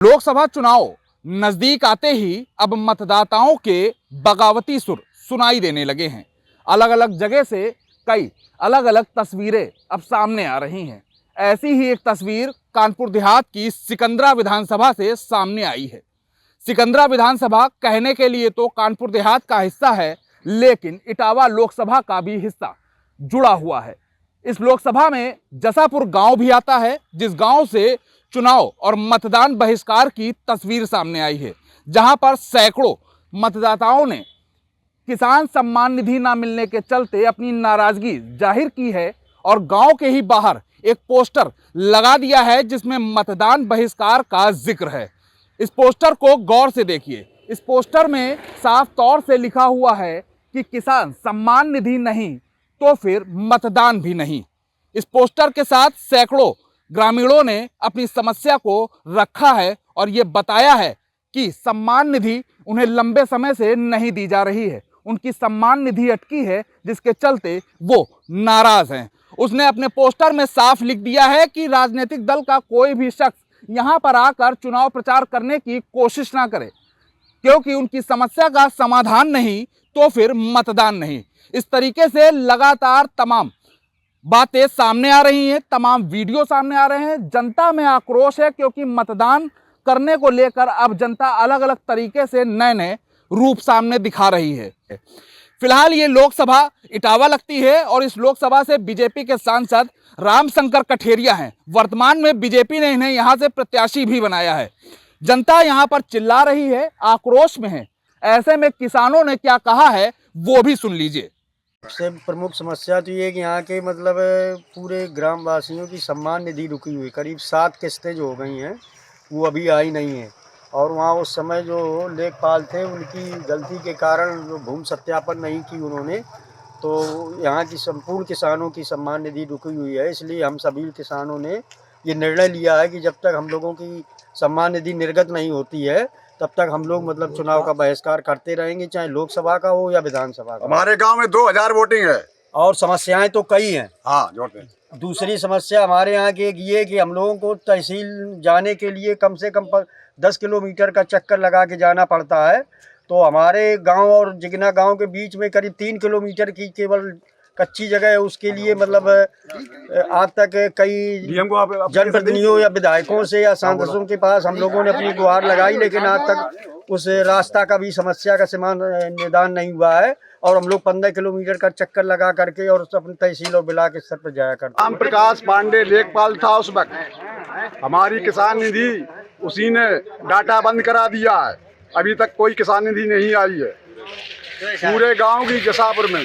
लोकसभा चुनाव नजदीक आते ही अब मतदाताओं के बगावती सुर सुनाई देने लगे हैं। अलग अलग जगह से कई अलग अलग तस्वीरें अब सामने आ रही हैं। ऐसी ही एक तस्वीर कानपुर देहात की सिकंदरा विधानसभा से सामने आई है। सिकंदरा विधानसभा कहने के लिए तो कानपुर देहात का हिस्सा है, लेकिन इटावा लोकसभा का भी हिस्सा जुड़ा हुआ है। इस लोकसभा में जसापुर गांव भी आता है, जिस गांव से चुनाव और मतदान बहिष्कार की तस्वीर सामने आई है, जहां पर सैकड़ों मतदाताओं ने किसान सम्मान निधि न मिलने के चलते अपनी नाराजगी जाहिर की है और गांव के ही बाहर एक पोस्टर लगा दिया है जिसमें मतदान बहिष्कार का जिक्र है। इस पोस्टर को गौर से देखिए। इस पोस्टर में साफ तौर से लिखा हुआ है कि किसान सम्मान निधि नहीं तो फिर मतदान भी नहीं। इस पोस्टर के साथ सैकड़ों ग्रामीणों ने अपनी समस्या को रखा है और ये बताया है कि सम्मान निधि उन्हें लंबे समय से नहीं दी जा रही है। उनकी सम्मान निधि अटकी है, जिसके चलते वो नाराज हैं। उसने अपने पोस्टर में साफ लिख दिया है कि राजनीतिक दल का कोई भी शख्स यहाँ पर आकर चुनाव प्रचार करने की कोशिश ना करे, क्योंकि उनकी समस्या का समाधान नहीं तो फिर मतदान नहीं। इस तरीके से लगातार तमाम बातें सामने आ रही हैं, तमाम वीडियो सामने आ रहे हैं। जनता में आक्रोश है, क्योंकि मतदान करने को लेकर अब जनता अलग अलग तरीके से नए नए रूप सामने दिखा रही है। फिलहाल ये लोकसभा इटावा लगती है और इस लोकसभा से बीजेपी के सांसद रामशंकर कठेरिया हैं। वर्तमान में बीजेपी ने इन्हें यहाँ से प्रत्याशी भी बनाया है। जनता यहाँ पर चिल्ला रही है, आक्रोश में है। ऐसे में किसानों ने क्या कहा है वो भी सुन लीजिए। सबसे प्रमुख समस्या तो ये है कि यहाँ के मतलब पूरे ग्रामवासियों की सम्मान निधि रुकी हुई, करीब 7 किस्तें जो हो गई हैं वो अभी आई नहीं है। और वहाँ उस समय जो लेखपाल थे उनकी गलती के कारण जो भूमि सत्यापन नहीं की उन्होंने, तो यहाँ की संपूर्ण किसानों की सम्मान निधि रुकी हुई है। इसलिए हम सभी किसानों ने ये निर्णय लिया है कि जब तक हम लोगों की सम्मान निधि निर्गत नहीं होती है तब तक हम लोग मतलब चुनाव का बहिष्कार करते रहेंगे, चाहे लोकसभा का हो या विधानसभा का। हमारे गांव में 2000 वोटिंग है और समस्याएं तो कई हैं। हाँ, जोड़ते हैं। दूसरी समस्या हमारे यहाँ की एक ये कि हम लोगों को तहसील जाने के लिए कम से कम 10 किलोमीटर का चक्कर लगा के जाना पड़ता है। तो हमारे गांव और जिगना गांव के बीच में करीब 3 किलोमीटर की केवल कच्ची जगह है। उसके लिए मतलब आज तक कई जनप्रतिनिधियों या विधायकों से या सांसदों के पास हम लोगों ने अपनी गुहार लगाई, लेकिन आज तक उस रास्ता का भी समस्या का निदान नहीं हुआ है। और हम लोग 15 किलोमीटर का चक्कर लगा करके और अपनी तहसील और ब्लॉक स्तर पर जाया करते। राम प्रकाश पांडे लेखपाल था उस वक्त। हमारी किसान निधि उसी ने डाटा बंद करा दिया है। अभी तक कोई किसान निधि नहीं आई है पूरे गांव की। जसापुर में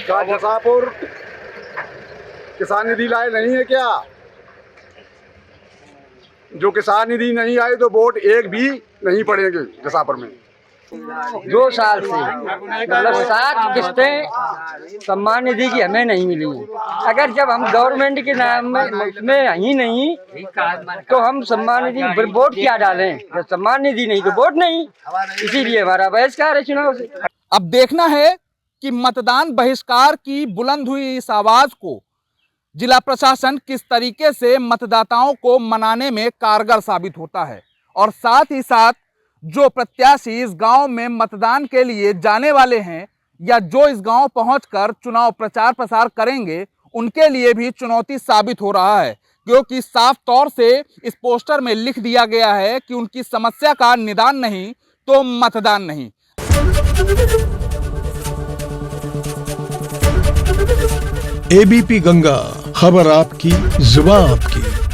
क्या जसापुर किसान निधि लाए नहीं है क्या? जो किसान निधि नहीं आई तो वोट एक भी नहीं पड़ेंगे जसापुर में। 2 साल से मतलब 7 किस्तें सम्मान निधि की हमें नहीं मिली। अगर जब हम गवर्नमेंट के नाम में ही नहीं तो हम सम्मान निधि वोट क्या डालें? जब सम्मान निधि नहीं तो वोट नहीं, इसीलिए हमारा बहिष्कार है चुनाव से। अब देखना है कि मतदान बहिष्कार की बुलंद हुई इस आवाज को जिला प्रशासन किस तरीके से मतदाताओं को मनाने में कारगर साबित होता है, और साथ ही साथ जो प्रत्याशी इस गांव में मतदान के लिए जाने वाले हैं या जो इस गांव पहुंचकर चुनाव प्रचार प्रसार करेंगे, उनके लिए भी चुनौती साबित हो रहा है, क्योंकि साफ तौर से इस पोस्टर में लिख दिया गया है कि उनकी समस्या का निदान नहीं तो मतदान नहीं। एबीपी गंगा, खबर आपकी, जुबान आपकी।